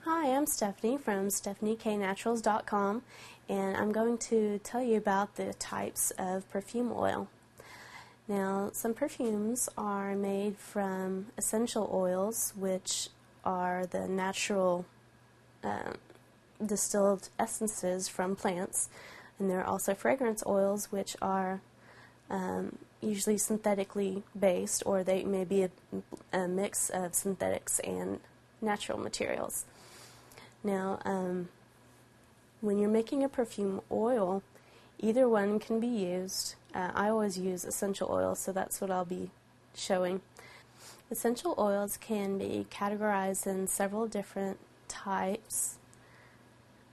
Hi, I'm Stephanie from stephanieknaturals.com, and I'm going to tell you about the types of perfume oil. Now, some perfumes are made from essential oils, which are the natural distilled essences from plants, and there are also fragrance oils, which are usually synthetically based, or they may be a mix of synthetics and natural materials. Now, when you're making a perfume oil, either one can be used. I always use essential oils, so that's what I'll be showing. Essential oils can be categorized in several different types.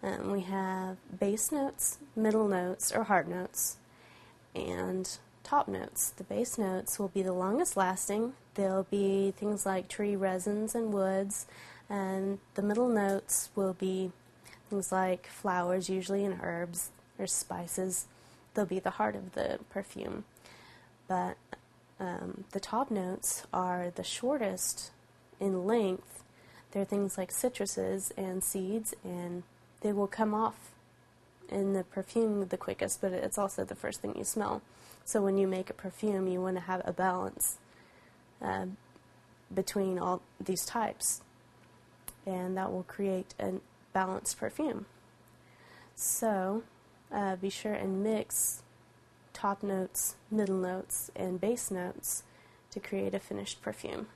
We have base notes, middle notes, or heart notes, and top notes. The base notes will be the longest lasting. They'll be things like tree resins and woods, and the middle notes will be things like flowers, usually, and herbs or spices. They'll be the heart of the perfume. But the top notes are the shortest in length. They're things like citruses and seeds, and they will come off in the perfume the quickest, but it's also the first thing you smell. So when you make a perfume, you want to have a balance between all these types, and that will create a balanced perfume. So be sure and mix top notes, middle notes, and base notes to create a finished perfume.